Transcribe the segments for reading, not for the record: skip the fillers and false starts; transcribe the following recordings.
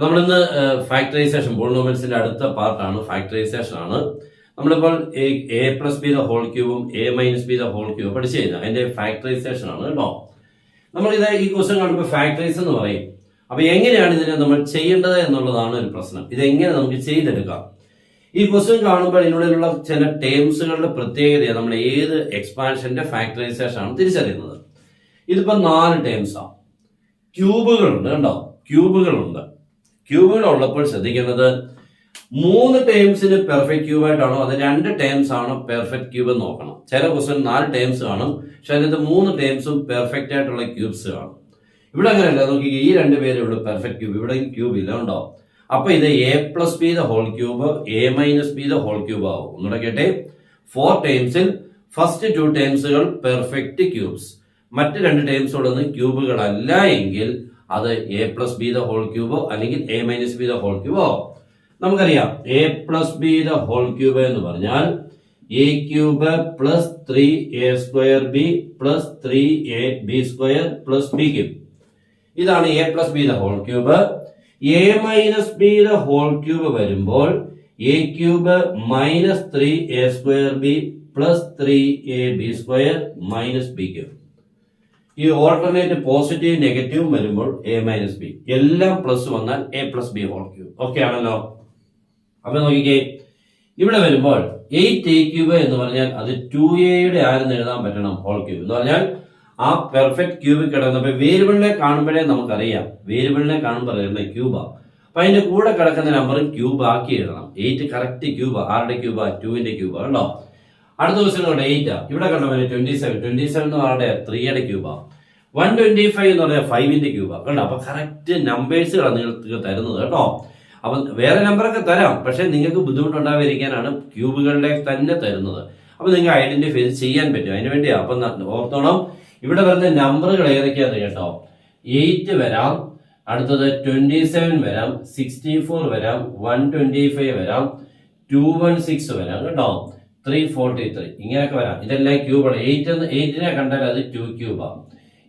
നമ്മളിന്ന് ഫാക്ടറൈസേഷൻ പോളിനോമിയൽസിന്റെ അടുത്ത പാർട്ടാണ് ഫാക്ടറൈസേഷൻ ആണ്. നമ്മളിപ്പോൾ a plus b the whole ക്യൂബും a minus b the whole ക്യൂബും പഠിച്ചു കഴിഞ്ഞാൽ അതിന്റെ ഫാക്ടറൈസേഷൻ ആണ് കേട്ടോ. നമ്മളിത് ഈ ക്വസ്റ്റ്യൻ കാണുമ്പോൾ ഫാക്ടറൈസ് എന്ന് പറയും. അപ്പൊ എങ്ങനെയാണ് ഇതിനെ നമ്മൾ ചെയ്യേണ്ടത് എന്നുള്ളതാണ് ഒരു പ്രശ്നം. ഇതെങ്ങനെ നമുക്ക് ചെയ്തെടുക്കാം? ഈ ക്വസ്റ്റ്യൻ കാണുമ്പോൾ ഇതിനുള്ളിലുള്ള ചില ടേംസുകളുടെ പ്രത്യേകതയാണ് നമ്മൾ ഏത് എക്സ്പാൻഷന്റെ ഫാക്ടറൈസേഷൻ ആണ് തിരിച്ചറിയുന്നത്. ഇതിപ്പോ 4 ടേംസാണ്. ക്യൂബുകളുണ്ട് കണ്ടോ, ക്യൂബുകളുണ്ട്. ക്യൂബുകൾ ഉള്ളപ്പോൾ ശ്രദ്ധിക്കേണ്ടത് 3 ടേംസിന് പെർഫെക്റ്റ് ക്യൂബ് ആയിട്ടാണോ അത് 2 ടേംസ് ആണോ പെർഫെക്റ്റ് ക്യൂബ് എന്ന് നോക്കണം. ചില ക്വസ്റ്റ്യൻ 4 ടേംസ് കാണും, പക്ഷെ അതിനകത്ത് 3 ടേംസും പെർഫെക്റ്റ് ആയിട്ടുള്ള ക്യൂബ്സ് കാണും. ഇവിടെ അങ്ങനെയല്ല, നോക്കി ഈ 2 പേരേ ഉള്ളൂ പെർഫെക്റ്റ് ക്യൂബ്, ഇവിടെ ക്യൂബ് ഇല്ല ഉണ്ടോ. അപ്പൊ ഇത് a plus b the whole cube a minus b the whole cube ആവും. ഒന്നുകൂടെ കേട്ടെ, 4 ടേംസിൽ ഫസ്റ്റ് 2 ടേംസുകൾ പെർഫെക്റ്റ് ക്യൂബ്സ്, മറ്റ് 2 ടേംസുകളൊന്നും ക്യൂബുകളല്ല എങ്കിൽ അത് a plus b the whole ക്യൂബോ അല്ലെങ്കിൽ a minus b the whole ക്യൂബോ. നമുക്കറിയാം a plus b the whole cube എന്ന് പറഞ്ഞാൽ a cube plus 3a² b plus 3ab² plus b cube. ഇതാണ് a plus b the whole cube. A minus b the whole cube വരുമ്പോൾ a cube minus 3a² b plus 3ab² minus b cube. ഈ alternate positive negative വരുമ്പോൾ a minus b, എല്ലാം plus വന്നാൽ a plus b whole cube. Okay ആണല്ലോ. അപ്പൊ നോക്കിക്കേ, ഇവിടെ വരുമ്പോൾ 8a ക്യൂബ് എന്ന് പറഞ്ഞാൽ അത് 2a ആരെന്ന് എഴുതാൻ പറ്റണം ഹോൾ ക്യൂബ് എന്ന് പറഞ്ഞാൽ ആ പെർഫെക്റ്റ് ക്യൂബ് കിടന്നപ്പോ വേരിയബിളിനെ കാണുമ്പോഴേ നമുക്കറിയാം, വേരിയബിളിനെ കാണുമ്പോൾ അറിയുന്ന ക്യൂബാ. അപ്പൊ അതിന്റെ കൂടെ കിടക്കുന്ന നമ്പറും ക്യൂബ് ആക്കി എഴുതണം. 8 കറക്റ്റ് ക്യൂബാ. ആരുടെ ക്യൂബാ? 2ന്റെ ക്യൂബാ കണ്ടോ. അടുത്ത ക്വസ്റ്റ്യൻ കൊണ്ട് 8 ഇവിടെ കണ്ടോ 27 എന്ന് പറഞ്ഞ 3യുടെ ക്യൂബാ. 125 എന്ന് പറഞ്ഞാൽ 5ന്റെ ക്യൂബാ കണ്ടോ. അപ്പൊ കറക്റ്റ് നമ്പേഴ്സുകളാണ് നിങ്ങൾക്ക് തരുന്നത് കേട്ടോ. അപ്പൊ വേറെ നമ്പറൊക്കെ തരാം, പക്ഷെ നിങ്ങൾക്ക് ബുദ്ധിമുട്ടുണ്ടാവാതിരിക്കാനാണ് ക്യൂബുകളുടെ തന്നെ തരുന്നത്. അപ്പൊ നിങ്ങൾക്ക് ഐഡന്റിഫൈ ചെയ്യാൻ പറ്റും, അതിന് വേണ്ടിയാ. അപ്പൊ ഓർത്തോണം, ഇവിടെ വരുന്ന നമ്പറുകൾ ഏതൊക്കെയാന്ന് കേട്ടോ. 8 വരാം, അടുത്തത് 27 വരാം, 64 വരാം, 125 വരാം, 216 വരാം കേട്ടോ, 343 ഇങ്ങനെയൊക്കെ വരാം. ഇതെല്ലാം ക്യൂബാണ്. 8നെ കണ്ടാൽ അത് 2 ക്യൂബാ,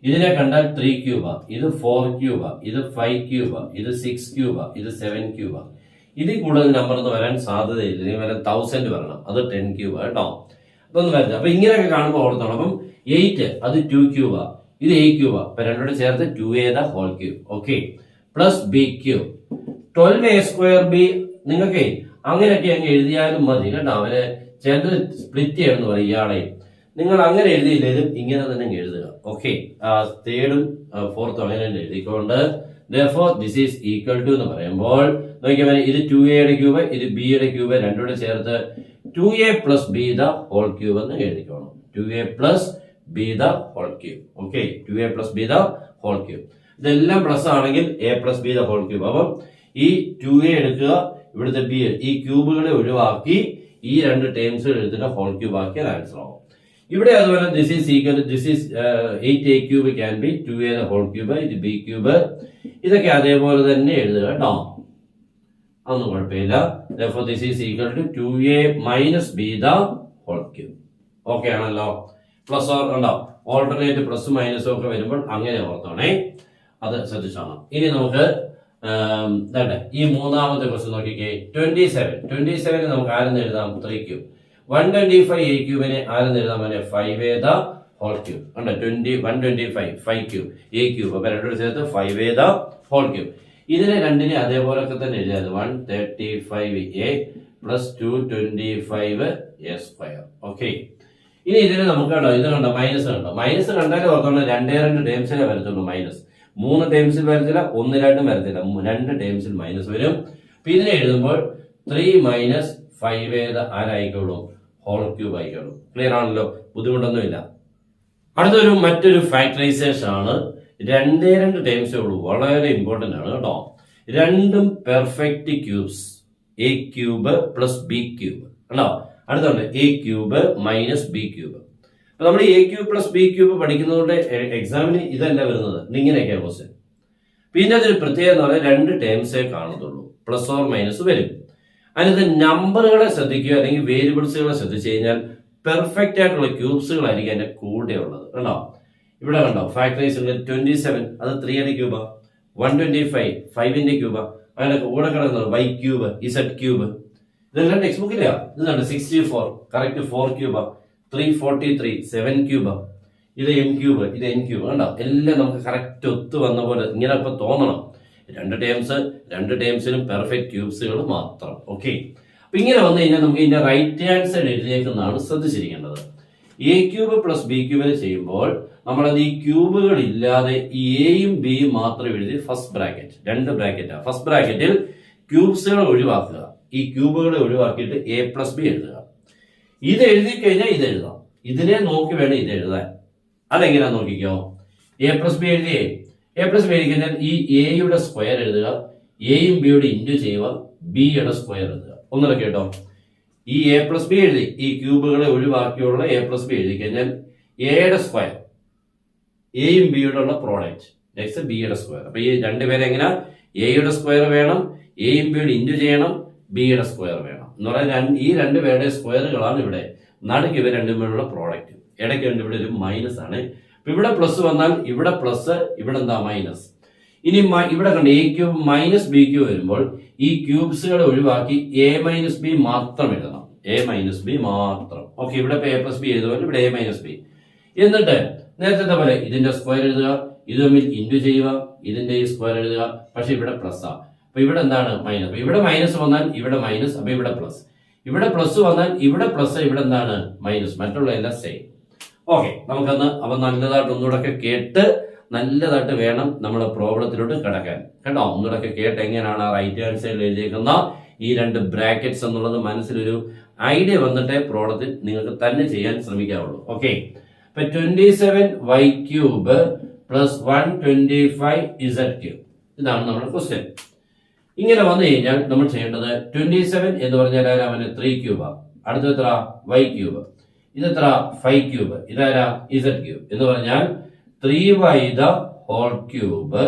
ഇതിനെ കണ്ടാൽ 3 ക്യൂബാ, ഇത് 4 ക്യൂബാ, ഇത് 5 ക്യൂബാ, ഇത് 6 ക്യൂബാ, ഇത് 7 ക്യൂബാ. ഇതിൽ കൂടുതൽ നമ്പർ എന്ന് വരാൻ സാധ്യതയില്ല. ഇതിന് വരാൻ 1000 വരണം, അത് 10 ക്യൂബാ കേട്ടോ. അതൊന്നും വരില്ല. അപ്പൊ ഇങ്ങനെയൊക്കെ കാണുമ്പോൾ ഓർത്തോണം. അപ്പം 8 അത് 2 ക്യൂബാ, ഇത് 8 ക്യൂബാ. അപ്പൊ രണ്ടോട് ചേർത്ത് 2a the whole cube. Okay, plus b cube 12a² b. നിങ്ങൾക്ക് അങ്ങനെയൊക്കെ അങ്ങ് എഴുതിയാലും മതി കേട്ടോ. അവര് ചിലത് സ്പ്ലിറ്റ് ചെയ്യണമെന്ന് പറയും ഇയാളെ. നിങ്ങൾ അങ്ങനെ എഴുതിയില്ലേലും ഇങ്ങനെ തന്നെ എഴുതുക. ഓക്കെ, 3rd ഉം 4th അങ്ങനെ തന്നെ എഴുതിക്കൊണ്ട് therefore this is equal to എന്ന് പറയുമ്പോൾ നോക്കിയാൽ ഇത് 2a ക്യൂബ്, ഇത് b ക്യൂബ്, രണ്ടോടെ ചേർത്ത് 2a plus b the whole cube എന്ന് എഴുതിക്കോണം. 2a plus b the whole cube. Okay, 2a plus b the whole cube. ഇതെല്ലാം പ്ലസ് ആണെങ്കിൽ a plus b the whole cube. അപ്പം ഈ 2a എടുക്കുക, ഇവിടുത്തെ b, ഈ ക്യൂബുകളെ ഒഴിവാക്കി ഈ 2 ടേംസുകൾ എടുത്തിട്ട് ഹോൾ ക്യൂബ് ആക്കിയാൽ ആൻസർ ആവും. ഇവിടെ അതുപോലെ this is 8a cube can be 2a the whole cube, ഇത് b ക്യൂബ്. ഇതൊക്കെ അതേപോലെ തന്നെ എഴുതുക കേട്ടോ, അതൊന്നും കുഴപ്പമില്ല. therefore this is equal to 2a minus b the whole cube. Okay ആണല്ലോ. പ്ലസ് ഓർ ഉണ്ടോ, ഓൾട്ടർനേറ്റ് പ്ലസ് മൈനസും ഒക്കെ വരുമ്പോൾ അങ്ങനെ ഓർത്തോണേ, അത് ശ്രദ്ധിച്ചോണം. ഇനി നമുക്ക് ഈ മൂന്നാമത്തെ ക്വസ്റ്റ്യൻ നോക്കിക്കേ. 27 നമുക്ക് ആരെന്ന് എഴുതാം? 3 ക്യൂബ്. 125 a ക്യൂബിനെ ആരെന്ന് എഴുതാൻ പറ്റും? 5a the whole cube. ഉണ്ടോ, 125 5 ക്യൂബ് a ക്യൂബ്. അപ്പൊ രണ്ടോട് ചേർത്ത് 5a ദ ഹോൾ ക്യൂബ്. ഇതിനെ രണ്ടിനെ അതേപോലൊക്കെ തന്നെ എഴുതിയത് 135a പ്ലസ് 225a². ഓക്കെ, ഇനി ഇതിന് നമുക്ക് കണ്ടോ, ഇത് കണ്ടോ മൈനസ് കണ്ടോ. മൈനസ് കണ്ടാലും ഓർത്തോണ്ട് 2 ടേംസിലെ വരത്തുള്ളൂ മൈനസ്. 3 ടേംസിൽ വരത്തില്ല, 1 2 വരത്തില്ല, 2 ടേംസിൽ മൈനസ് വരും. അപ്പൊ ഇതിനെ എഴുതുമ്പോൾ 3 മൈനസ് 5a ആരായിക്കോളും? ഹോൾ ക്യൂബ് ആയിക്കോളും. ക്ലിയർ ആണല്ലോ, ബുദ്ധിമുട്ടൊന്നുമില്ല. അടുത്തൊരു മറ്റൊരു ഫാക്ടറൈസേഷൻ ആണ്. 2 ടേംസേ ഉള്ളൂ, വളരെ ഇമ്പോർട്ടന്റ് ആണ് കേട്ടോ. രണ്ടും perfect cubes, a cube plus b cube കണ്ടോ. അടുത്തുണ്ട് a cube minus b cube. അപ്പൊ നമ്മൾ a cube plus b cube പഠിക്കുന്നതുകൊണ്ട് എക്സാമിന് ഇതല്ല വരുന്നത്, ഇങ്ങനെയൊക്കെയാണ് ക്വസ്റ്റ്യൻ. പിന്നെ അതൊരു പ്രത്യേകത എന്ന് പറഞ്ഞാൽ 2 ടേംസേ കാണത്തുള്ളൂ, പ്ലസ് ഓർ മൈനസ് വരും. അതിനകത്ത് നമ്പറുകളെ ശ്രദ്ധിക്കുക, അല്ലെങ്കിൽ വേരിയബിൾസുകളെ ശ്രദ്ധിച്ചു കഴിഞ്ഞാൽ പെർഫെക്റ്റ് ആയിട്ടുള്ള ക്യൂബ്സുകളായിരിക്കും അതിന്റെ കൂടെ ഉള്ളത് കണ്ടോ. ഇവിടെ കണ്ടോ ഫാക്ടറൈസ് 27 അത് 3യുടെ ക്യൂബാ, 125 5ന്റെ ക്യൂബാ, അതിന്റെ കൂടെ കിടക്കുന്നത് വൈ ക്യൂബ്, ഇസഡ് ക്യൂബ്, ഇതെല്ലാം ടെക്സ്റ്റ് ബുക്കില്ല. ഇതാണ് 64 കറക്റ്റ് 4 ക്യൂബ്, 343 7 ക്യൂബ്, ഇത് എം ക്യൂബ്, ഇത് എൻ ക്യൂബ്. കണ്ടോ, എല്ലാം നമുക്ക് കറക്റ്റ് ഒത്തു വന്ന പോലെ ഇങ്ങനെ ഇപ്പൊ തോന്നണം. രണ്ട് ടേംസിലും പെർഫെക്റ്റ് ക്യൂബ്സുകൾ മാത്രം. ഓക്കെ, അപ്പൊ ഇങ്ങനെ വന്നു കഴിഞ്ഞാൽ നമുക്ക് ഇതിന്റെ റൈറ്റ് ഹാൻഡ് സൈഡ് എഴുതിയേക്കുന്നതാണ് ശ്രദ്ധിച്ചിരിക്കേണ്ടത്. എ ക്യൂബ് പ്ലസ് ബി ക്യൂബിന് ചെയ്യുമ്പോൾ നമ്മളത് ഈ ക്യൂബുകൾ ഇല്ലാതെ ഈ എയും ബിയും മാത്രം എഴുതി ഫസ്റ്റ് ബ്രാക്കറ്റ്, 2 ബ്രാക്കറ്റാണ്. ഫസ്റ്റ് ബ്രാക്കറ്റിൽ ക്യൂബ്സുകൾ ഒഴിവാക്കുക, ഈ ക്യൂബുകളെ ഒഴിവാക്കിയിട്ട് എ പ്ലസ് ബി എഴുതുക. ഇത് എഴുതി കഴിഞ്ഞാൽ ഇത് എഴുതാം, ഇതിനെ നോക്കി വേണം ഇത് എഴുതാൻ. അതെങ്ങനെയാ നോക്കിക്കോ. എ പ്ലസ് ബി എഴുതിയേ, എ പ്ലസ് ബി എഴുതി കഴിഞ്ഞാൽ ഈ എയുടെ സ്ക്വയർ എഴുതുക, എയും ബിയുടെ ഇൻറ്റു ചെയ്യുക, ബിയുടെ സ്ക്വയർ എഴുതുക. ഒന്നുകൂടെ കേട്ടോ, ഈ എ പ്ലസ് ബി എഴുതി ഈ ക്യൂബുകളെ ഒഴിവാക്കിയുള്ള എ പ്ലസ് ബി എഴുതി കഴിഞ്ഞാൽ എയുടെ സ്ക്വയർ, എയും ബിയുടെ ഉള്ള പ്രോഡക്റ്റ്, നെക്സ്റ്റ് ബിയുടെ സ്ക്വയർ. അപ്പൊ ഈ രണ്ടുപേരെ എങ്ങനെ, എയുടെ സ്ക്വയർ വേണം, എയും ബിയുടെ ഇൻറ്റു ചെയ്യണം, ബിയുടെ സ്ക്വയർ വേണം എന്ന് പറഞ്ഞാൽ ഈ രണ്ടുപേരുടെ സ്ക്വയറുകളാണ് ഇവിടെ. നടുക്ക് ഇവ രണ്ടുപേരുടെ പ്രോഡക്റ്റ്, ഇടയ്ക്ക് ഇവിടെ ഒരു മൈനസ് ആണ്. അപ്പൊ ഇവിടെ പ്ലസ് വന്നാൽ ഇവിടെ പ്ലസ്, ഇവിടെ എന്താ മൈനസ്. ഇനി ഇവിടെ കണ്ട് A cube minus b cube വരുമ്പോൾ ഈ ക്യൂബ്സുകളെ ഒഴിവാക്കി എ മൈനസ് ബി മാത്രം എഴുതണം, എ മൈനസ് ബി മാത്രം. ഓക്കെ, ഇവിടെ എ പ്ലസ് ബി എഴുതുമ്പോൾ ഇവിടെ എ മൈനസ് ബി. എന്നിട്ട് നേരത്തെ പോലെ ഇതിന്റെ സ്ക്വയർ എഴുതുക, ഇത് തമ്മിൽ ഇൻറ്റു ചെയ്യുക, ഇതിന്റെ ഈ സ്ക്വയർ എഴുതുക. പക്ഷെ ഇവിടെ പ്ലസ് ആ, അപ്പൊ ഇവിടെ എന്താണ് മൈനസ്. അപ്പൊ ഇവിടെ മൈനസ് വന്നാൽ ഇവിടെ മൈനസ്, അപ്പൊ ഇവിടെ പ്ലസ്. ഇവിടെ പ്ലസ് വന്നാൽ ഇവിടെ പ്ലസ്, ഇവിടെ എന്താണ് മൈനസ്. മറ്റുള്ള എല്ലാം സെയിം. ഓക്കെ, നമുക്കന്ന് അവ നല്ലതായിട്ട് ഒന്നുകൂടെ കേട്ട് നല്ലതായിട്ട് വേണം നമ്മൾ പ്രോബ്ലത്തിലോട്ട് കിടക്കാൻ. കേട്ടോ, ഒന്നുകൂടെ കേട്ട് എങ്ങനെയാണ് റൈറ്റ് ഹാൻഡ് സൈഡിൽ എഴുതിയേക്കുന്ന ഈ 2 ബ്രാക്കറ്റ്സ് എന്നുള്ളത് മനസ്സിലൊരു ഐഡിയ വന്നിട്ടേ പ്രോബ്ലത്തിൽ നിങ്ങൾക്ക് തന്നെ ചെയ്യാൻ ശ്രമിക്കാവുള്ളൂ. ഓക്കെ, ഇപ്പൊ 27y cube plus 125 z cube, ഇതാണ് നമ്മുടെ ക്വസ്റ്റ്യൻ. ഇങ്ങനെ വന്നു കഴിഞ്ഞാൽ നമ്മൾ ചെയ്യേണ്ടത് 27 എന്ന് പറഞ്ഞാൽ അവന് 3 ക്യൂബാ, അടുത്ത എത്ര y ക്യൂബ്, ഇതെത്ര 5 ക്യൂബ്, ഇതാരാ z ക്യൂബ് എന്ന് പറഞ്ഞാൽ 3y the whole cube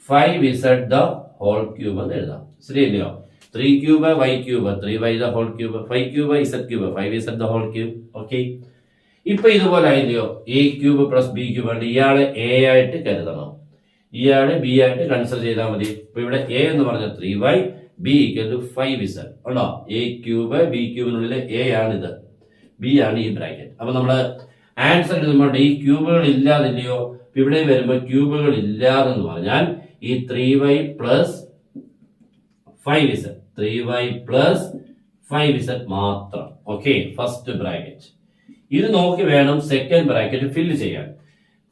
5z the whole cube എന്ന് എഴുതാം. ശരിയല്ലയോ? 3 cube y cube 3y the whole cube 5 cube z cube 5z the whole cube. Okay, ഇപ്പൊ ഇതുപോലെ ആയില്ലയോ, a cube plus b cube ഉണ്ട്. ഇയാളെ എ ആയിട്ട് കരുതണം, ഇയാളെ ബി ആയിട്ട് കൺസിഡർ ചെയ്താൽ മതി. ഇപ്പൊ ഇവിടെ എ എന്ന് പറഞ്ഞ 3y, B equal to 5z ഉണ്ടോ. എ ക്യൂബ് ബി ക്യൂബിനുള്ളിൽ എ ആണിത്, ബി ആണ് ഈ ബ്രാക്കറ്റ്. അപ്പൊ നമ്മള് ആൻസർ എഴുതുമ്പോൾ ഈ ക്യൂബുകൾ ഇല്ലാതില്ലയോ, ഇവിടെ വരുമ്പോൾ ക്യൂബുകൾ ഇല്ലാതെന്ന് പറഞ്ഞാൽ ഈ 3y plus 5z 3y plus 5z മാത്രം. Okay, first bracket. ഇത് നോക്കി വേണം സെക്കൻഡ് ബ്രാക്കറ്റ് ഫില്ല് ചെയ്യാൻ.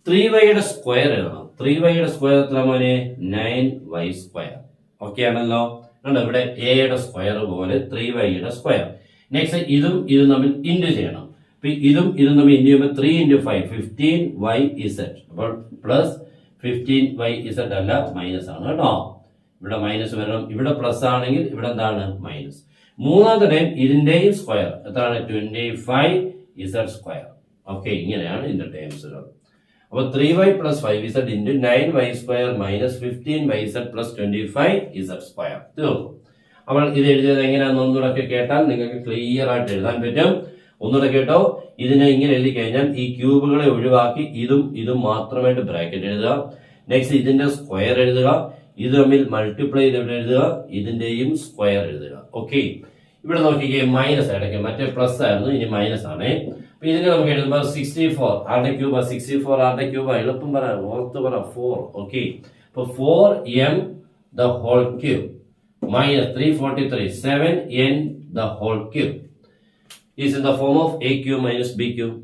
3yയുടെ സ്ക്വയർ എഴുതണം. 3yയുടെ സ്ക്വയർ എത്ര മോനെ 9y സ്ക്വയർ. ഓക്കെ ആണല്ലോ, ഇവിടെ എയുടെ സ്ക്വയർ പോലെ 3yയുടെ സ്ക്വയർ. നെക്സ്റ്റ് ഇതും തമ്മിൽ ഇൻറ്റു ചെയ്യണം. ഇതും തമ്മിൽ ഇൻറ്റു ചെയ്യുമ്പോൾ 3 × 5 15yz. അപ്പോൾ പ്ലസ് 15yz അല്ല മൈനസ് ആണ് കേട്ടോ. ഇവിടെ മൈനസ് വരണം, ഇവിടെ പ്ലസ് ആണെങ്കിൽ ഇവിടെ എന്താണ് മൈനസ്. മൂന്നാമത്തെ ടൈം ഇതിന്റെയും സ്ക്വയർ എത്രയാണ് 25z സ്ക്വയർ. ഓക്കെ, ഇങ്ങനെയാണ് ഇതിന്റെ ടേംസുകൾ. അപ്പൊ 3y plus 5z into 9y square minus 15yz plus 25z square. തീർന്നു. അപ്പോൾ ഇത് എഴുതിയത് എങ്ങനെയാണെന്ന് ഒന്നുകൂടെ കേട്ടാൽ നിങ്ങൾക്ക് ക്ലിയർ ആയിട്ട് എഴുതാൻ പറ്റും. ഒന്നുകൂടെ കേട്ടോ, ഇതിനെ ഇങ്ങനെ എഴുതി കഴിഞ്ഞാൽ ഈ ക്യൂബുകളെ ഒഴിവാക്കി ഇതും മാത്രമായിട്ട് ബ്രാക്കറ്റ് എഴുതുക. നെക്സ്റ്റ് ഇതിന്റെ സ്ക്വയർ എഴുതുക, ഇത് തമ്മിൽ മൾട്ടിപ്ലൈ ചെയ്ത് എഴുതുക, ഇതിന്റെയും സ്ക്വയർ എഴുതുക. ഓക്കെ, ഇവിടെ നോക്കിക്കേ മൈനസ് ഇടയ്ക്ക്, മറ്റേ പ്ലസ് ആയിരുന്നു, ഇനി മൈനസ് ആണ്. അപ്പൊ ഇതിനെ നമുക്ക് എഴുതുമ്പോൾ 64 ആരുടെ ക്യൂബ് 64 ആരുടെ ക്യൂബ് എളുപ്പം പറ, ഓർത്ത് പറ 4. ഓക്കെ, അപ്പൊ 4m the whole cube minus 343 7n the whole cube is in the form of a cube minus b cube.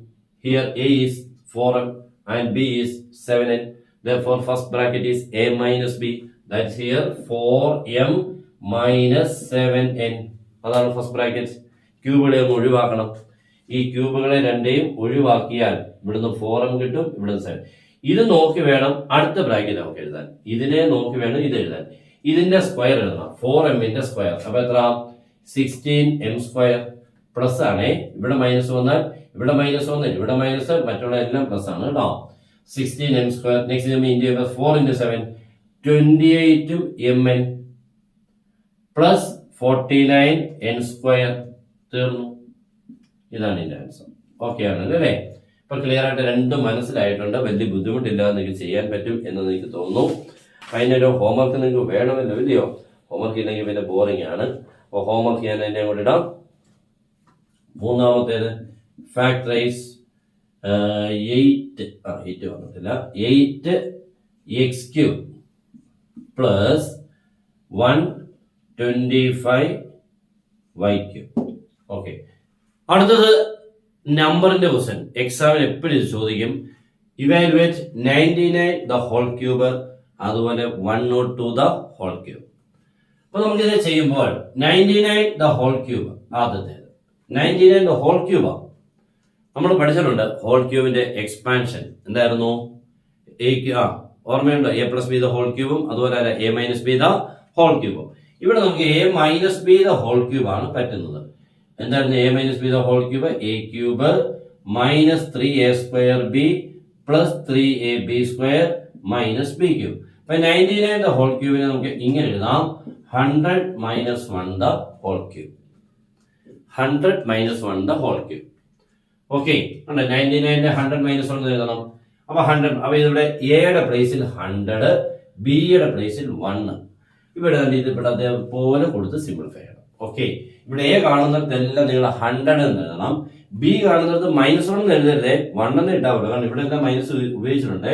Here a is 4m and b is 7n. Therefore first bracket is a minus b. That's here 4m minus 7n. അതാണ് first bracket. ക്യൂബുകളെ ഒഴിവാക്കണം. ഈ ക്യൂബുകളെ രണ്ടേയും ഒഴിവാക്കിയാൽ ഇവിടുന്ന് 4m കിട്ടും, ഇവിടുന്ന് 7. ഇത് നോക്കി വേണം അടുത്ത ബ്രാക്കറ്റ് നമുക്ക് എഴുതാൻ. ഇതിനെ നോക്കി വേണം ഇത് എഴുതാൻ. ഇതിന്റെ സ്ക്വയർ എഴുതണം, 4mന്റെ സ്ക്വയർ. അപ്പൊ എത്ര 16m സ്ക്വയർ പ്ലസ് ആണേ. ഇവിടെ മൈനസ് വന്നാൽ ഇവിടെ മൈനസ് വന്നാൽ ഇവിടെ മൈനസ്, മറ്റുള്ള എല്ലാം പ്ലസ് ആണ് കേട്ടോ. 16m square. Next 4 × 7 28mn plus 49n square. തീർന്നു. ഇതാണ് ഇതിന്റെ ആൻസർ. ഓക്കെ ആണല്ലോ അല്ലേ? ഇപ്പൊ ക്ലിയർ ആയിട്ട് രണ്ടും മനസ്സിലായിട്ടുണ്ട്. വലിയ ബുദ്ധിമുട്ടില്ലാതെ നിങ്ങൾക്ക് ചെയ്യാൻ പറ്റും എന്ന് എനിക്ക് തോന്നുന്നു. അതിനൊരു ഹോംവർക്ക് നിങ്ങൾക്ക് വേണമല്ലോ, ഇല്ലയോ? ഹോംവർക്ക് ഇല്ലെങ്കിൽ പിന്നെ ബോറിംഗ് ആണ്. അപ്പോൾ ഹോംവർക്ക് ഞാൻ എന്നെ കൂടെ ഇടാം. മൂന്നാമത്തേത് ഫാക്ടറൈസ് 8 വന്നിട്ടില്ല, 8x³ പ്ലസ് 125y³. ഓക്കെ, അടുത്തത് നമ്പറിന്റെ ക്വസ്റ്റ്യൻ. എക്സാമിന് എപ്പോഴും ചോദിക്കും. ഇവാലുവേറ്റ് 99 ദ ഹോൾ ക്യൂബ്, അതുപോലെ 102 ദ ഹോൾ ക്യൂബ്. അപ്പൊ നമുക്കിത് ചെയ്യുമ്പോൾ 99 ദ ഹോൾ ക്യൂബ്, ആദ്യത്തേത് 99 ദ ഹോൾ ക്യൂബ് നമ്മൾ പഠിച്ചിട്ടുണ്ട്. ഹോൾ ക്യൂബിന്റെ എക്സ്പാൻഷൻ എന്തായിരുന്നു? ഓർമ്മയുണ്ടോ? a plus b the whole ക്യൂബും അതുപോലെ a minus b the whole ക്യൂബും. ഇവിടെ നമുക്ക് a minus b the whole cube ആണ് പറ്റുന്നത്. എന്തായിരുന്നു a minus b the whole cube? a³ minus 3a² b plus 3ab² minus b³. അപ്പൊ 99 ദ ഹോൾ ക്യൂബിനെ നമുക്ക് ഇങ്ങനെ എഴുതാം: 100 minus 1 the whole cube. 100 minus 1 the whole cube. Okay, 99 100 minus 1 എഴുതണം. അപ്പൊ 100. അപ്പൊ ഇവിടെ എയുടെ പ്ലേസിൽ 100, ബിയുടെ പ്ലേസിൽ 1. ഇവിടെ ഇവിടെ അതേപോലെ കൊടുത്ത് സിംപ്ലിഫൈ ചെയ്യണം. ഓക്കെ, ഇവിടെ എ കാണുന്നിടത്തെല്ലാം നിങ്ങൾ 100 എന്ന് എഴുതണം. ബി കാണുന്നിടത്ത് -1 എന്ന് എഴുതരുതേ, 1 എന്ന് ഇട്ടാവുള്ളൂ. കാരണം ഇവിടെ എല്ലാം മൈനസ് ഉപയോഗിച്ചിട്ടുണ്ട്.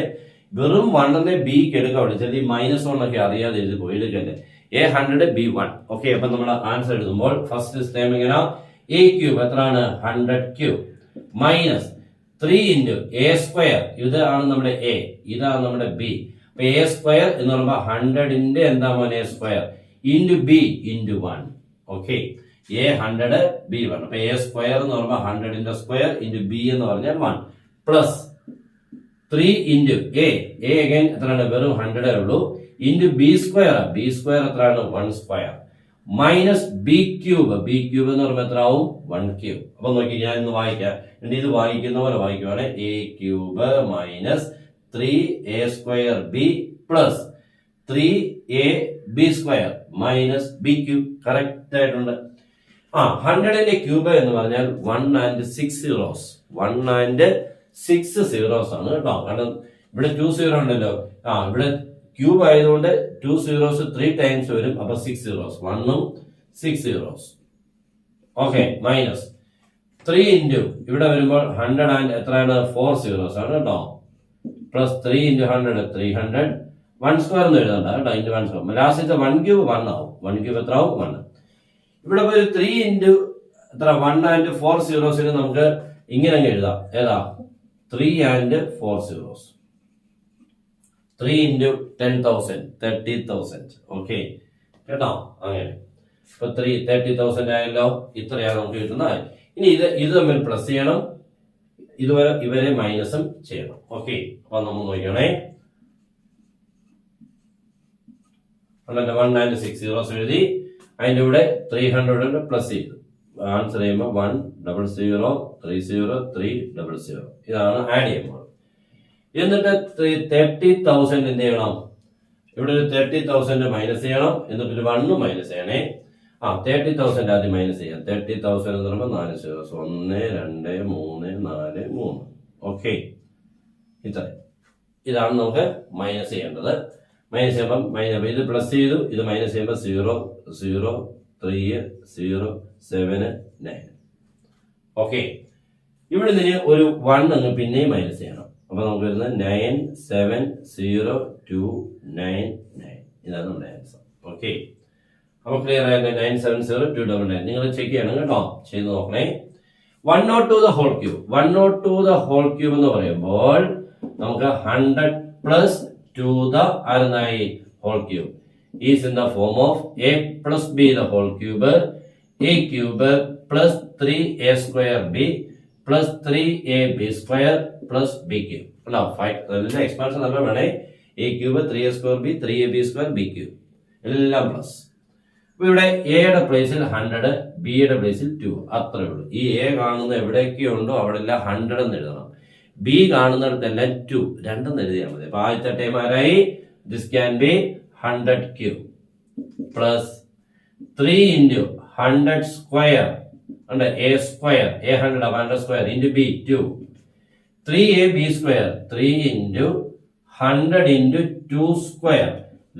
വെറും 1 ബിക്ക് എടുക്കാൻ വിളിച്ചാൽ ഈ -1 ഒക്കെ അറിയാതെ എഴുതി പോയി എടുക്കല്ലേ. a100 b1. ഓക്കെ, അപ്പൊ നമ്മൾ ആൻസർ എഴുതുമ്പോൾ ഫസ്റ്റ് സ്റ്റെപ്പ് ഇങ്ങനെ a³ എത്രയാണ്? 100³ മൈനസ് 3 ഇൻറ്റു a². ഇതാണ് നമ്മുടെ a, ഇതാണ് നമ്മുടെ b. അപ്പൊ a² എന്ന് പറയുമ്പോൾ 100ന്റെ എന്താ മോനെ square into b into 1. Okay, a100 b1. അപ്പൊ a² എന്ന് പറയുമ്പോൾ 100ന്റെ സ്ക്വയർ ഇൻറ്റു b എന്ന് പറഞ്ഞാൽ 1 പ്ലസ് 3 ഇൻറ്റു a അഗൈൻ എത്രയാണ്? വെറും 100 ഉള്ളൂ. Into b². b² എത്രയാണ്? 1 സ്ക്വയർ മൈനസ് b³ എന്ന് പറയുമ്പോൾ എത്ര ആവും? 1³ അപ്പൊ നോക്കി, ഞാൻ ഇന്ന് വായിക്കാം. ഇത് വായിക്കുന്ന പോലെ വായിക്കുവാണ്. a³ minus 3a² b plus 3ab² minus b³ correct ആയിട്ടുണ്ട്. 100ന്റെ ക്യൂബ് എന്ന് പറഞ്ഞാൽ 1 and 6 zeros. 1 and 6 zeros ആണ് കേട്ടോ. കാരണം ഇവിടെ 2 0 ഉണ്ടല്ലോ. ഇവിടെ ക്യൂബ് ആയതുകൊണ്ട് 2 zeros 3 ടൈംസ് വരും. അപ്പൊ 6 zeros, 1ഉം 6 zeros. Okay, minus 3 into ഇവിടെ വരുമ്പോൾ 100 and എത്രയാണ്? 4 zeros ആണ് കേട്ടോ. Plus 3 into 100 300. 1 സ്ക്വയർ എന്ന് എഴുതണ്ട കേട്ടോ, ഇൻറ്റു 1 സ്ക്വയർ. ലാസ്റ്റത്തെ 1³ 1 ആവും. 1³ എത്ര ആവും? 1. ഇവിടെ ഒരു 3 ഇൻറ്റു എത്ര? 1 and 4 zeros നമുക്ക് ഇങ്ങനെ എഴുതാം. ഏതാ? 3 and 4 zeros. 3 ഇൻറ്റു 10,000 30,000. ഓക്കെ കേട്ടോ, അങ്ങനെ. ഇപ്പൊ 30,000 ആയല്ലോ. ഇത്രയാണ് നമുക്ക് കിട്ടുന്നത്. ഇനി ഇത് തമ്മിൽ പ്ലസ് ചെയ്യണം, ഇവരെ മൈനസും ചെയ്യണം. ഓക്കെ, അപ്പൊ നമ്മൾ നോക്കണേ. 1 and 6 zeros എഴുതി. അതിന്റെ കൂടെ 300 പ്ലസ് ചെയ്തു. ആൻസർ ചെയ്യുമ്പോൾ 100,303,000 ഇതാണ് ആഡ് ചെയ്യുമ്പോൾ. എന്നിട്ട് 30,000 എന്ത് ചെയ്യണം? ഇവിടെ ഒരു 30,000 മൈനസ് ചെയ്യണം. എന്നിട്ട് ഒരു 1 മൈനസ് ചെയ്യണേ. 30,000 ആദ്യം മൈനസ് ചെയ്യാം. 30,000 എന്ന് പറയുമ്പോൾ 4 zeros. 1 2 3 4 3. ഓക്കെ, ഇതാണ് നമുക്ക് മൈനസ് ചെയ്യേണ്ടത്. മൈനസ് ചെയ്യുമ്പോൾ ഇത് പ്ലസ് ചെയ്തു, ഇത് മൈനസ് ചെയ്യുമ്പോൾ 0 0 3 0 7 9. ഓക്കെ, ഇവിടെ നിന്ന് ഒരു 1 അങ്ങ് പിന്നെയും മൈനസ് ചെയ്യണം. അപ്പൊ നമുക്ക് വരുന്നത് 9 7 0 2 9 9. ഇതാണ് നമ്മുടെ ആൻസർ. ഓക്കെ, അപ്പൊ ക്ലിയർ ആയിട്ട് 970 299. നിങ്ങൾ ചെക്ക് ചെയ്യണം കേട്ടോ, ചെയ്ത് നോക്കണേ. 102 the whole cube. 102 the whole cube എന്ന് പറയുമ്പോൾ നമുക്ക് 100 പ്ലസ് 2 ദ ആരെന്നായി whole cube is in the form of a plus b the whole cube a³ plus 3a² b plus 3ab² plus b³ അല്ല എക്സ്പാൻഷൻ നമ്മൾ വേണേ. a³ 3a² b 3ab² b³ എല്ലാം plus. ഇവിടെ എയുടെ പ്ലേസിൽ 100, ബിയുടെ പ്ലേസിൽ 2. അത്രേ ഉള്ളൂ. ഈ എ കാണുന്ന എവിടെയൊക്കെയോ ഉണ്ടോ അവിടെ എല്ലാം 100 എന്ന് എഴുതണം. ബി കാണുന്നിടത്തെല്ലാം 2 രണ്ടെന്ന് എഴുതിയാൽ മതി. അപ്പൊ ആദ്യത്തെ ടൈം ആരായി? This can be 100³ plus 3 into 100 square ഉണ്ട് a square a100 square into b 2 3ab² 3 into 100 into 2 square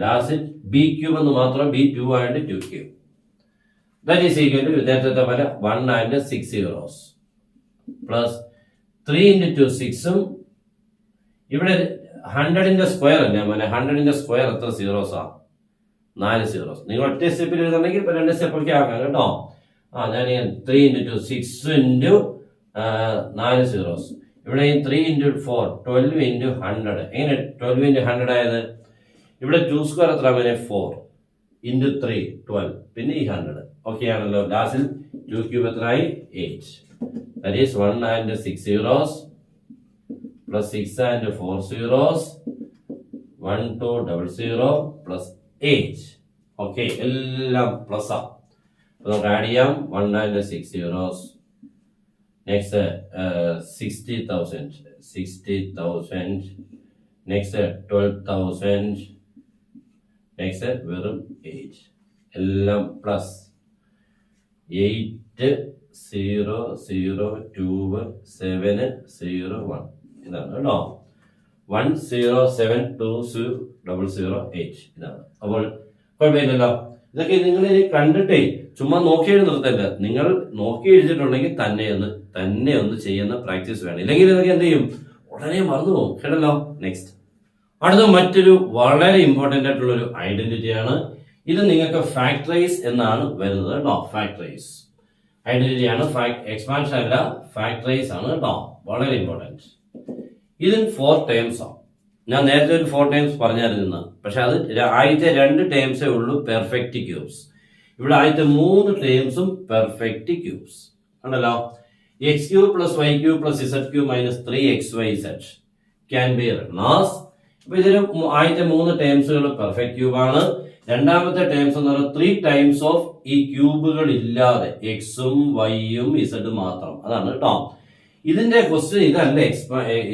last b cube എന്ന് മാത്രം b 2 and 2 cube that is equal to നേരത്തെ പോലെ 1 ആൻഡ് 6 സീറോസ് പ്ലസ് 3 into 2 6ഉം ഇവിടെ 100ന്റെ square അല്ലേ മോനെ 100ന്റെ സ്ക്വയർ എത്ര സീറോസ് ആ 4 സീറോസ് നിങ്ങൾ ഒറ്റ സ്റ്റെപ്പിൽ എഴുതണമെങ്കിൽ ഇപ്പൊ 2 സ്റ്റെപ്പ് ഒക്കെ ആക്കാം കേട്ടോ ഞാൻ 3 into 2 6 into 4 സീറോസ് ഇവിടെ 3 into 4 12 into 100 എങ്ങനെ 12 into 100 ആയത് ഇവിടെ 2 സ്ക്വയർ എത്ര മോനെ 4 into 3 12 പിന്നെ ഈ 100 ഓക്കെ ആണല്ലോ ലാസ്റ്റിൽ 2 ക്യൂബ് എത്രയായി 8 that is 1 and 6 zeros plus 6 and 4 zeros 1 2 double 0 plus 8 okay എല്ലാം പ്ലസ് ആ നമുക്ക് ആഡ് ചെയ്യാം 1 and 6 zeros next 60,000 next 12,000 next വെറും 8 എല്ലാം പ്ലസ് 8 0 0 2 7 0 1 ഇതാണ് കേട്ടോ 1 0 7 2 0 0 8 ഇതാണ് അപ്പോൾ കുഴപ്പമില്ലല്ലോ ഇതൊക്കെ നിങ്ങൾ കണ്ടിട്ടേ ചുമ്മാ നോക്കി എഴുതി നിർത്തല്ല നിങ്ങൾ നോക്കി എഴുതിയിട്ടുണ്ടെങ്കിൽ തന്നെ ഒന്ന് ചെയ്യുന്ന പ്രാക്ടീസ് വേണം ഇല്ലെങ്കിൽ ഇതൊക്കെ എന്ത് ചെയ്യും ഉടനെ മറന്നു പോകും കേട്ടല്ലോ നെക്സ്റ്റ് അടുത്ത മറ്റൊരു വളരെ ഇമ്പോർട്ടന്റ് ആയിട്ടുള്ള ഒരു ഐഡന്റിറ്റിയാണ് ഇത് നിങ്ങൾക്ക് ഫാക്ടറൈസ് എന്നാണ് വരുന്നത് കേട്ടോ ഫാക്ടറൈസ് ഐഡന്റിറ്റി ആണ് എക്സ്പാൻഷൻ അല്ല ഫാക്ടറൈസ് ആണ് കേട്ടോ വളരെ ഇമ്പോർട്ടന്റ് ഇതിൽ 4 ടേംസ് ആണ് ഞാൻ നേരത്തെ ഒരു 4 ടേംസ് പറഞ്ഞായിരുന്നു പക്ഷെ അത് ആദ്യത്തെ 2 ടേംസേ ഉള്ളൂ പെർഫെക്റ്റ് ക്യൂബ്സ് ഇവിടെ ആദ്യത്തെ 3 ടേംസും പെർഫെക്റ്റ് ക്യൂബ്സ് ഉണ്ടല്ലോ x cube plus y cube plus z cube minus 3xyz can be written as അപ്പൊ ഇതിന് ആദ്യത്തെ 3 ടേംസുകൾ പെർഫെക്റ്റ് ക്യൂബ് ആണ് രണ്ടാമത്തെ ടേംസ് എന്ന് പറയുന്നത് 3 ടൈംസ് ഓഫ് ഈ ക്യൂബുകൾ ഇല്ലാതെ എക്സും വൈയും ഇസഡും മാത്രം അതാണ് കേട്ടോ ഇതിന്റെ ക്വസ്റ്റ്യൻ ഇതല്ല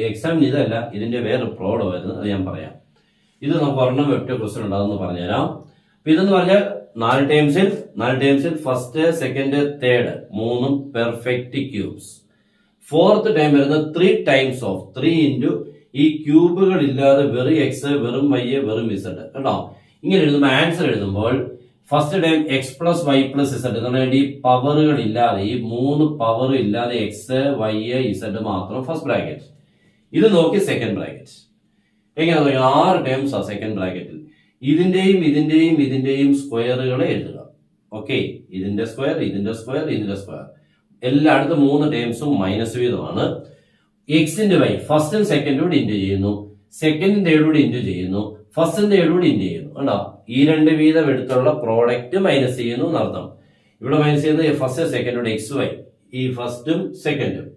എക്സാമിന് ഇതല്ല ഇതിന്റെ വേറെ പ്രോബ്ലം വരുന്നത് അത് ഞാൻ പറയാം ഇത് നമുക്ക് ഒരെണ്ണം ഒറ്റ ക്വസ്റ്റ്യൻ ഉണ്ടാകുമെന്ന് പറഞ്ഞുതരാം അപ്പൊ ഇതെന്ന് പറഞ്ഞാൽ 4 ടൈംസിൽ first second third 3 perfect cubes fourth time വരുന്നത് 3 ടൈംസ് ഓഫ് 3 ഇൻറ്റു ഈ ക്യൂബുകൾ ഇല്ലാതെ വെറും എക്സ് വെറും വൈ വെറും ഇസഡ് കേട്ടോ ഇങ്ങനെ എഴുതുമ്പോൾ ആൻസർ എഴുതുമ്പോൾ first time x plus y plus z എന്ന് പറഞ്ഞാൽ ഈ പവറുകൾ ഇല്ലാതെ ഈ 3 പവർ ഇല്ലാതെ എക്സ് വൈ ഇസഡ് മാത്രം ഫസ്റ്റ് ബ്രാക്കറ്റ് ഇത് നോക്കി സെക്കൻഡ് ബ്രാക്കറ്റ് എങ്ങനെ 6 ടേംസ് ആ സെക്കൻഡ് ബ്രാക്കറ്റിൽ ഇതിന്റെയും സ്ക്വയറുകൾ എഴുതുക ഓക്കെ ഇതിന്റെ സ്ക്വയർ എല്ലാ അടുത്ത 3 ടേംസും മൈനസ് വീതമാണ് എക്സിന്റെ വൈ ഫസ്റ്റും സെക്കൻഡോട് ഇൻറ്റു ചെയ്യുന്നു സെക്കൻഡും തേർഡോട് ഇൻറ്റു ചെയ്യുന്നു ഫസ്റ്റും തേർഡോട് ഇൻറ്റു ചെയ്യുന്നു കണ്ടോ ഈ 2 വീതം എടുത്തുള്ള പ്രോഡക്റ്റ് മൈനസ് ചെയ്യുന്നു എന്നർത്ഥം ഇവിടെ മൈനസ് ചെയ്യുന്നത് ഫസ്റ്റ് സെക്കൻഡോട് എക്സ് വൈ ഈ ഫസ്റ്റും സെക്കൻഡും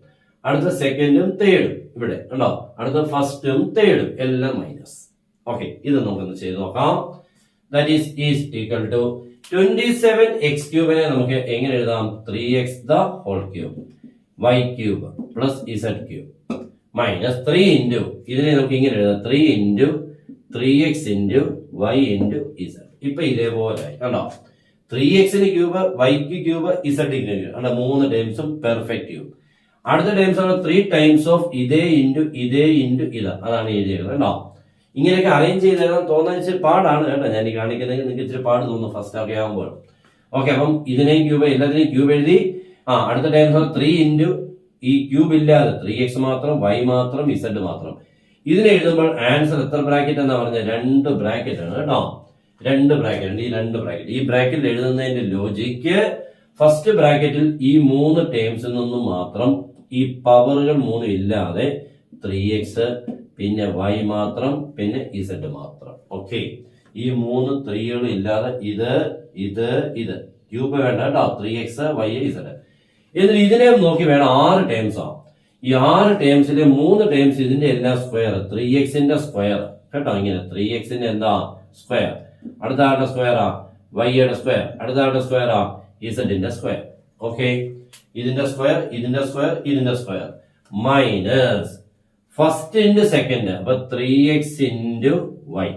അടുത്ത സെക്കൻഡും തേർഡും ഇവിടെ കണ്ടോ അടുത്ത ഫസ്റ്റും തേർഡും എല്ലാം മൈനസ് ഓക്കെ ഇത് നമുക്കൊന്ന് ചെയ്ത് നോക്കാം that is equal to 27x ക്യൂബിനെ നമുക്ക് എങ്ങനെ എഴുതാം 3x the whole cube y cube plus z cube minus 3 into ഇതിനെ നമുക്ക് ഇങ്ങനെ എഴുതാം 3 into 3x into y into z ഇപ്പൊ ഇതേപോലെ കണ്ടോ 3x cube y cube z cube കണ്ടോ 3 ടൈംസും പെർഫെക്റ്റ് ക്യൂബ് അടുത്ത ടൈംസ് ആണ് 3 ടൈംസ് ഓഫ് ഇതേ ഇൻറ്റു ഇത് അതാണ് എഴുതിയത് കേട്ടോ ഇങ്ങനെയൊക്കെ അറേഞ്ച് ചെയ്ത് തരാൻ തോന്നാൻ ഇച്ചിരി പാടാണ് കേട്ടോ ഞാൻ ഈ കാണിക്കുന്നത് നിങ്ങൾക്ക് ഇച്ചിരി പാട് തോന്നുന്നു ഫസ്റ്റ് ഒക്കെ ആകുമ്പോൾ ഓക്കെ അപ്പം ഇതിനെയും ക്യൂബ് എല്ലാത്തിനെയും ക്യൂബ് എഴുതി അടുത്ത ടൈംസ് 3 ഇൻറ്റു ഈ ക്യൂബ് ഇല്ലാതെ 3x മാത്രം y മാത്രം z മാത്രം ഇതിനെ എഴുതുമ്പോൾ ആൻസർ എത്ര ബ്രാക്കറ്റ് എന്നാ പറഞ്ഞ 2 ബ്രാക്കറ്റ് ആണ് കേട്ടോ 2 ബ്രാക്കറ്റ് ഈ ബ്രാക്കറ്റിൽ എഴുതുന്നതിന്റെ ലോജിക്ക് ഫസ്റ്റ് ബ്രാക്കറ്റിൽ ഈ 3 ടേംസിൽ നിന്നും മാത്രം ഈ പവറുകൾ 3 ഇല്ലാതെ 3x പിന്നെ y മാത്രം പിന്നെ z മാത്രം ഓക്കെ ഈ 3 3കൾ ഇല്ലാതെ ഇത് ക്യൂബ് വേണ്ട കേട്ടോ 3x y z എന്നിട്ട് ഇതിനെ നോക്കി വേണം 6 ടേംസ് ആണ് ഈ 6 ടേംസിലെ 3 ടേംസ് ഇതിന്റെ എല്ലാ സ്ക്വയർ 3x ന്റെ സ്ക്വയർ കേട്ടോ ഇങ്ങനെ 3x ന്റെ എന്താ സ്ക്വയർ അടുത്ത ആളുടെ സ്ക്വയർ y യുടെ സ്ക്വയർ അടുത്ത ആളുടെ സ്ക്വയർ z ന്റെ സ്ക്വയർ ഓക്കെ ഇതിന്റെ square minus first into second അപ്പൊ 3x into y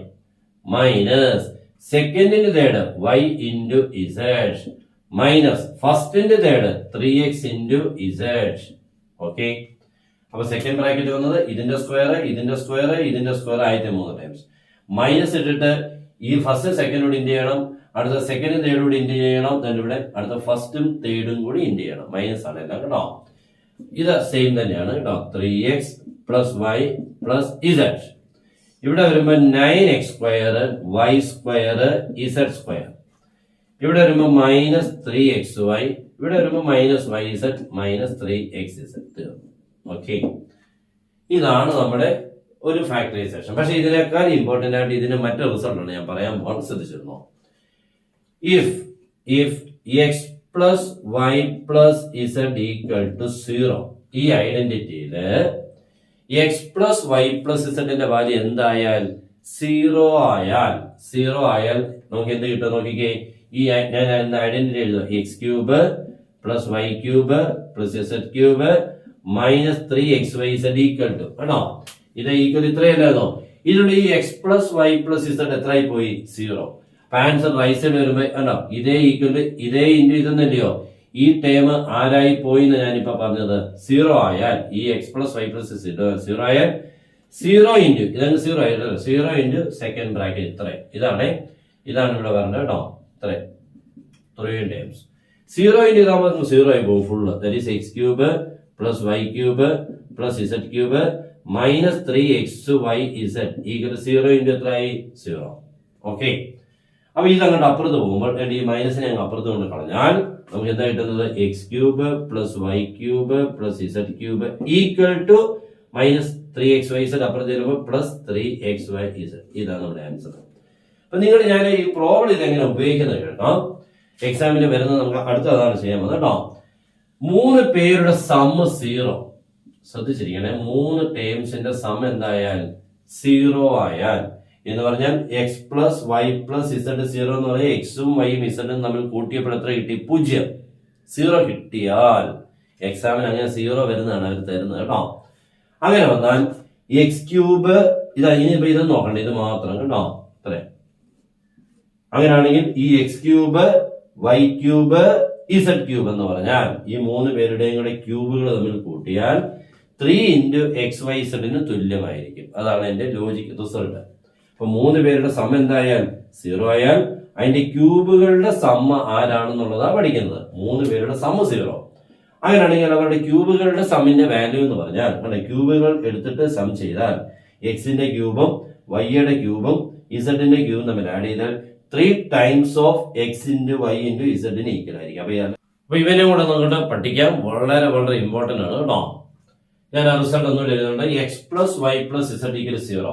minus second into third y into z minus first into third 3x into z okay അപ്പൊ second bracket വന്നത് ഇതിന്റെ square ആദ്യത്തെ 3 times minus ഇട്ടിട്ട് ഈ first സെക്കൻഡോട് ഇൻഡ് ചെയ്യണം, അടുത്ത സെക്കൻഡും തേർഡും കൂടി ഇൻഡ് ചെയ്യണം, then ഇവിടെ അടുത്ത ഫസ്റ്റും തേർഡും കൂടി ഇൻഡ് ചെയ്യണം. മൈനസ് ആണ് എല്ലാം കേട്ടോ. ഇത് സെയിം തന്നെയാണ് കേട്ടോ. 3x plus y plus Z. ഇവിടെ വരുമ്പോൾ 9x square y square z square. ഇവിടെ വരുമ്പോൾ മൈനസ് 3xy, ഇവിടെ വരുമ്പോൾ minus y z minus 3xz. ഓക്കെ, ഇതാണ് നമ്മുടെ ഒരു ഫാക്ടറൈസേഷൻ. പക്ഷെ ഇതിനേക്കാൾ ഇമ്പോർട്ടന്റ് ആയിട്ട് ഇതിന് മറ്റൊരു റിസൾട്ട് ആണ് ഞാൻ പറയാൻ പോകുന്നത്, ശ്രദ്ധിച്ചിരുന്നോ? If x plus y plus z equal to 0, ഈ ഐഡന്റിറ്റിയില് എക്സ് പ്ലസ് വൈ പ്ലസ് ഇസഡിന്റെ വാല്യൂ എന്തായാൽ 0 ആയാൽ നമുക്ക് എന്ത് കിട്ടും നോക്കിക്കേ. ഈ ഞാൻ ഐഡന്റിറ്റി എഴുതുക. X cube plus y cube plus z cube minus 3xyz equal to കേട്ടോ. ഇത് ഈക്വൽ ഇത്രയല്ലായിരുന്നോ? ഇതിലൂടെ ഈ x plus y plus z എത്രയായി പോയി? 0. അപ്പൊ ആൻസർ റൈറ്റ് സൈഡ് വരുമ്പോ കണ്ടോ, ഇതേ ഈക്വൽ ഇതേ ഇൻറ്റു ഇതെന്നല്ലയോ, ഈ ടേം ആരായി പോയി എന്ന് ഞാനിപ്പോ പറഞ്ഞത്. 0 ആയാൽ ഈ x plus y plus z 0 ആയാൽ 0 ഇൻറ്റു ഇതങ്ങ് 0 ആയിട്ടോ, 0 ഇൻറ്റു സെക്കൻഡ് ബ്രാക്കറ്റ് ഇത്ര. ഇതാണ് ഇവിടെ പറഞ്ഞത് കേട്ടോ. ഇത്ര 3 ടൈംസ് 0 ഇൻറ്റു ഇതാകുമ്പോൾ 0 ആയി പോകും full. That is x cube plus y cube plus z cube minus 3xyz equal 0 into എത്രയായി? 0. ഓക്കെ, അപ്പൊ ഇതങ്ങോട്ട് അപ്പുറത്ത് പോകുമ്പോൾ ഈ മൈനസിനെ അങ്ങ് അപ്പുറത്ത് കൊണ്ട് കളഞ്ഞാൽ നമുക്ക് എന്താ കിട്ടുന്നത്? X cube plus y cube plus z cube equal to minus 3xyz അപ്പുറത്ത് വരുമ്പോൾ പ്ലസ് 3xyz. ഇതാണ് നമ്മുടെ ആൻസർ. അപ്പൊ നിങ്ങൾ ഞാൻ ഈ പ്രോബ്ലം ഇതെങ്ങനെ ഉപയോഗിക്കുന്നത് കേട്ടോ. എക്സാമിന് വരുന്നത് നമുക്ക് അടുത്തതാണ് ചെയ്യാൻ പോകുന്നത് കേട്ടോ. 3 പേരുടെ സമ്മ് 0. ശ്രദ്ധിച്ചിരിക്കണേ, 3 ടേംസിന്റെ സം എന്തായാൽ 0 ആയാൽ എന്ന് പറഞ്ഞാൽ x plus y plus z 0 എന്ന് പറഞ്ഞാൽ എക്സും വൈയും ഇസഡും തമ്മിൽ കൂട്ടിയപ്പോൾ എത്ര കിട്ടി? 0. 0 കിട്ടിയാൽ എക്സാമിന് അങ്ങനെ 0 വരുന്നതാണ് അവർ തരുന്നത് കേട്ടോ. അങ്ങനെ വന്നാൽ എക്സ് ക്യൂബ് ഇനിയിപ്പോ ഇത് നോക്കണ്ട, ഇത് മാത്രം കേട്ടോ. അത്രേ. അങ്ങനെയാണെങ്കിൽ ഈ x cube y cube z cube എന്ന് പറഞ്ഞാൽ ഈ 3 പേരുടെയും കൂടെ ക്യൂബുകൾ തമ്മിൽ കൂട്ടിയാൽ 3 ഇൻറ്റു എക്സ് വൈ ഇസഡിന് തുല്യമായിരിക്കും. അതാണ് എന്റെ ലോജിക് റിസൾട്ട്. അപ്പൊ 3 പേരുടെ സം എന്തായാൽ 0 ആയാൽ അതിന്റെ ക്യൂബുകളുടെ സമ്മ ആരാണെന്നുള്ളതാണ് പഠിക്കുന്നത്. 3 പേരുടെ സമ്മ് 0. അങ്ങനെയാണെങ്കിൽ അവരുടെ ക്യൂബുകളുടെ സമ്മിന്റെ വാല്യൂ എന്ന് പറഞ്ഞാൽ ക്യൂബുകൾ എടുത്തിട്ട് സം ചെയ്താൽ എക്സിന്റെ ക്യൂബും വൈയുടെ ക്യൂബും ഇസഡിന്റെ ക്യൂബും തമ്മിൽ ആഡ് ചെയ്താൽ 3 times of x into y into ഇസഡിന് ഈക്വൽ ആയിരിക്കും. അപ്പൊ ഇവനെ കൂടെ നമുക്ക് പഠിക്കാൻ വളരെ വളരെ ഇമ്പോർട്ടന്റ് ആണ് കേട്ടോ. ഞാൻ ആ റിസൾട്ട് ഒന്നുകൂടി എഴുതുന്നുണ്ട്. X plus y plus z equal 0.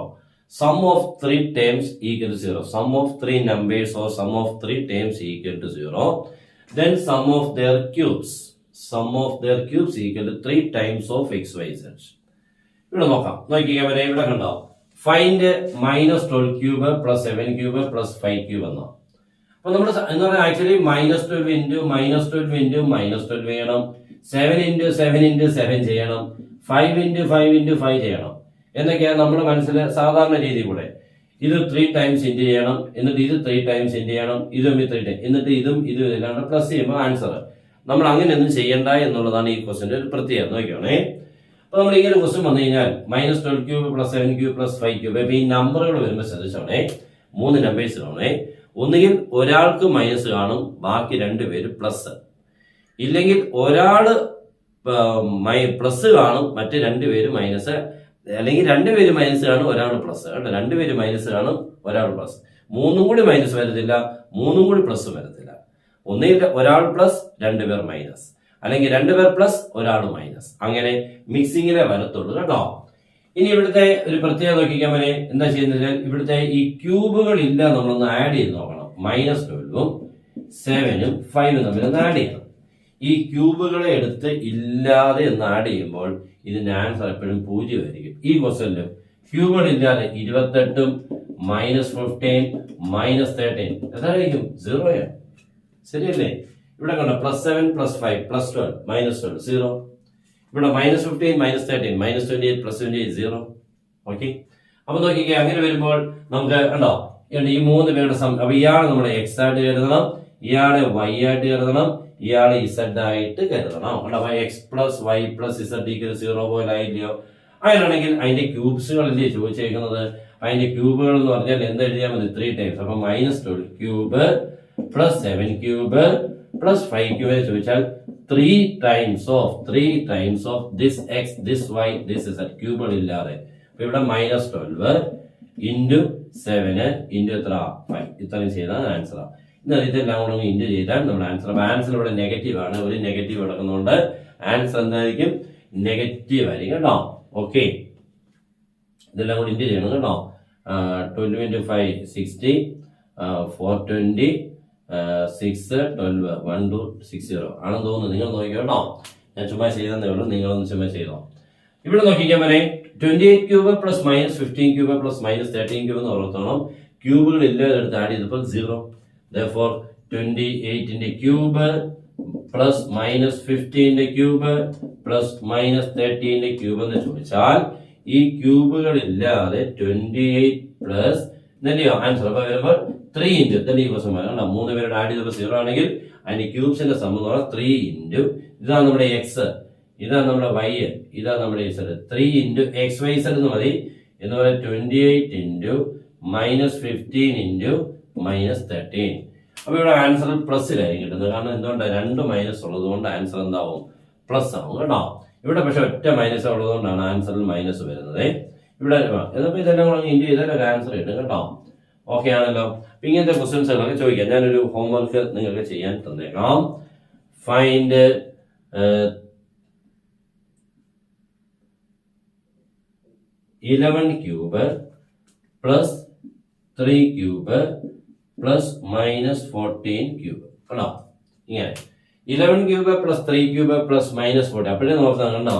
Sum of 3 terms equal 0. Sum of 3 numbers or sum of 3 terms equal to 0. Then sum of their cubes. Sum of their cubes equal to 3 times of x, y, z. ഇവിടെ നോക്കാം. നോക്കിയാൽ അവരെ ഇവിടെ കണ്ടോ. Find minus 12 cube plus 7 cube plus 5 cube എന്നോ. അപ്പൊ നമ്മൾ എന്ന് പറഞ്ഞാൽ ആക്ച്വലി -12 ഇൻറ്റു -12 ഇൻറ്റു -12 ചെയ്യണം, 7 ഇൻറ്റു 7 ഇൻറ്റു 7 ചെയ്യണം, 5 ഇൻറ്റു 5 ഇൻറ്റു 5 ചെയ്യണം എന്നൊക്കെയാണ് നമ്മുടെ മനസ്സിൽ സാധാരണ രീതി കൂടെ. ഇത് 3 ടൈംസ് ഇൻറ്റു ചെയ്യണം, എന്നിട്ട് ഇത് 3 ടൈംസ് ഇൻറ്റു ചെയ്യണം, ഇതും 3 ടൈം, എന്നിട്ട് ഇതും എല്ലാം പ്ലസ് ചെയ്യുമ്പോൾ ആൻസർ. നമ്മൾ അങ്ങനെയൊന്നും ചെയ്യണ്ട എന്നുള്ളതാണ് ഈ ക്വസ്റ്റിന്റെ ഒരു പ്രത്യേകത. നോക്കിയാണേ, അപ്പൊ നമ്മൾ ഇങ്ങനെ ക്വസ്റ്റ്യൻ വന്നു കഴിഞ്ഞാൽ -12 cube plus 7 cube plus 5 cube. അപ്പൊ ഈ നമ്പറുകൾ വരുമ്പോൾ ശ്രദ്ധിച്ചോണേ, 3 നമ്പേഴ്സിലാണേ. ഒന്നുകിൽ ഒരാൾക്ക് മൈനസ് കാണും, ബാക്കി 2 പേര് പ്ലസ്. ഇല്ലെങ്കിൽ ഒരാള് പ്ലസ് കാണും, മറ്റ് 2 പേര് മൈനസ്. അല്ലെങ്കിൽ 2 പേര് മൈനസ് കാണും, ഒരാൾ പ്ലസ് കേട്ടോ. 2 പേര് മൈനസ് കാണും, ഒരാൾ പ്ലസ്. 3 കൂടി മൈനസ് വരത്തില്ല, 3 കൂടി പ്ലസ് വരത്തില്ല. ഒന്നുകിൽ ഒരാൾ പ്ലസ് 2 പേർ മൈനസ്, അല്ലെങ്കിൽ 2 പേർ പ്ലസ് ഒരാൾ മൈനസ്. അങ്ങനെ മിക്സിങ്ങിലെ വരത്തുള്ളൂ കേട്ടോ. ഇനി ഇവിടുത്തെ ഒരു പ്രത്യേകത നോക്കിക്കാൻ പോലെ എന്താ ചെയ്യുന്നത്, ഇവിടുത്തെ ഈ ക്യൂബുകൾ ഇല്ല, നമ്മളൊന്ന് ആഡ് ചെയ്ത് നോക്കണം. -12ഉം 7ഉം 5ഉം തമ്മിൽ ഒന്ന് ആഡ് ചെയ്യണം. ഈ ക്യൂബുകളെ എടുത്ത് ഇല്ലാതെ ഒന്ന് ആഡ് ചെയ്യുമ്പോൾ ഇതിന്റെ ആൻസർ എപ്പോഴും 0 ആയിരിക്കും. ഈ ക്വസ്റ്റനിലും ക്യൂബുകൾ ഇല്ലാതെ 28ഉം -15 -13 എത്രയായിരിക്കും? 0 ആണ്. ശരിയല്ലേ? ഇവിടെ കണ്ടോ, +7 +5 +12 -12 0. ഇവിടെ -15 -13 -28 +28 0. ഓക്കെ, അപ്പൊ നോക്കിക്കേ, അങ്ങനെ വരുമ്പോൾ നമുക്ക് കണ്ടോ ഈ 3 പേരുടെ സം. അപ്പൊ ഇയാളെ നമ്മുടെ എക്സ് ആയിട്ട് കരുതണം, ഇയാളെ വൈ ആയിട്ട് കരുതണം, ഇയാളെ ഇസഡ് ആയിട്ട് കരുതണം. കണ്ടോ, x plus y plus z equal 0 പോലെ ആയില്ലയോ? അങ്ങനെയാണെങ്കിൽ അതിന്റെ ക്യൂബ്സുകളല്ലേ ചോദിച്ചേക്കുന്നത്. അതിന്റെ ക്യൂബുകൾ എന്ന് പറഞ്ഞാൽ എന്ത് എഴുതിയാൽ മതി? 3 ടൈംസ്. അപ്പൊ -12 cube plus 7 cube plus 5 cube ചോദിച്ചാൽ 3 times of this x, this y, this z, ക്യൂബുകൾ ഇല്ലാതെ. അപ്പൊ ഇവിടെ -12 ഇൻറ്റു 7 ഇൻറ്റു എത്ര? 5. ഇത്രയും ചെയ്താൽ ആൻസർ. എന്നാൽ ഇതെല്ലാം കൂടെ ഇൻറ്റു ചെയ്താൽ നമ്മുടെ ആൻസർ. അപ്പൊ ആൻസർ ഇവിടെ നെഗറ്റീവ് ആണ്. ഒരു നെഗറ്റീവ് കിടക്കുന്നതുകൊണ്ട് ആൻസർ എന്തായിരിക്കും? നെഗറ്റീവ് ആയിരിക്കും കേട്ടോ. ഓക്കെ, ഇതെല്ലാം കൂടി ഇൻറ്റു ചെയ്യണം കേട്ടോ. 12 × 5 60, 420, 6 12 1260 ആണെന്ന് തോന്നുന്നു. നിങ്ങൾ നോക്കിയോ കേട്ടോ. ഞാൻ ചുമ്മാ ചെയ്തതേ ഉള്ളൂ, നിങ്ങളൊന്ന് ചുമ്മാ ചെയ്തോ. ഇവിടെ നോക്കിക്കാൻ വരെ 28 cube plus -15 cube plus -13 cube എന്ന് ഓർത്തോണം. ക്യൂബുകൾ ഇല്ലാതെ എടുത്ത് ആഡ് ചെയ്തപ്പോൾ 0. Therefore 28ന്റെ ക്യൂബ് പ്ലസ് -15ന്റെ ക്യൂബ് പ്ലസ് -13ന്റെ ക്യൂബ് എന്ന് ചോദിച്ചാൽ ഈ ക്യൂബുകൾ ഇല്ലാതെ 28 പ്ലസ് ഇതല്ലയോ ആൻസർ. അപ്പൊ വരുമ്പോൾ 3 ഇൻറ്റു ഇതല്ലേ ഈ ക്വസ്റ്റ്യൻ വരണം. 3 പേരുടെ ആഡ് ചെയ്തപ്പോൾ 0 ആണെങ്കിൽ അതിന്റെ ക്യൂബ്സിന്റെ സം എന്ന് പറഞ്ഞാൽ 3 ഇൻറ്റു ഇതാണ് നമ്മുടെ എക്സ്, ഇതാണ് നമ്മുടെ വൈ, ഇതാണ് നമ്മുടെ z. 3 into x y z എന്ന് മതി. എന്ന് പറയുന്നത് 28 ഇൻറ്റു -15 ഇൻറ്റു -13. അപ്പൊ ഇവിടെ ആൻസർ പ്ലസ്സിലായിരിക്കും കിട്ടുന്നത്. കാരണം എന്തുകൊണ്ടാണ്? 2 മൈനസ് ഉള്ളത് കൊണ്ട് ആൻസർ എന്താവും? പ്ലസ് ആവും കേട്ടോ. ഇവിടെ പക്ഷെ ഒറ്റ മൈനസ് ഉള്ളതുകൊണ്ടാണ് ആൻസറിൽ മൈനസ് വരുന്നത്. ഇവിടെ എന്നപ്പോ ഇതെല്ലാം കൂടെ ഇൻറ്റു ചെയ്താൽ ഒരു ആൻസർ കിട്ടും കേട്ടോ. ഓക്കെ ആണല്ലോ. അപ്പൊ ഇങ്ങനത്തെ ക്വസ്റ്റ്യൻസുകളൊക്കെ ചോദിക്കാം. ഞാനൊരു ഹോംവർക്ക് നിങ്ങൾക്ക് ചെയ്യാൻ തന്നേക്കാം. Find 11 cube plus 3 cube plus -14 cube കണ്ടോ. ഇങ്ങനെ 11 ക്യൂബ് പ്ലസ് 3 ക്യൂബ് പ്ലസ് -14. അപ്പോഴേ നോക്കാം കണ്ടോ,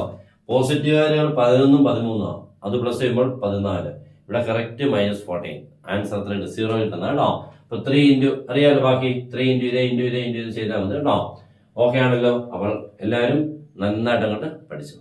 പോസിറ്റീവ് വാല്യൂകൾ 11ഉം 13ഉം, അത് പ്ലസ് ചെയ്യുമ്പോൾ 14. ഇവിടെ കറക്റ്റ് -14. ആൻസർ എത്രയുണ്ട്? 0 കിട്ടുന്ന കേട്ടോ. അപ്പൊ 3 ഇൻറ്റു അറിയാലോ, ബാക്കി 3 ഇൻറ്റു ഇത് ചെയ്താൽ മതി കേട്ടോ. ഓക്കെ ആണല്ലോ. അപ്പോൾ എല്ലാവരും നന്നായിട്ട് അങ്ങോട്ട് പഠിച്ചു.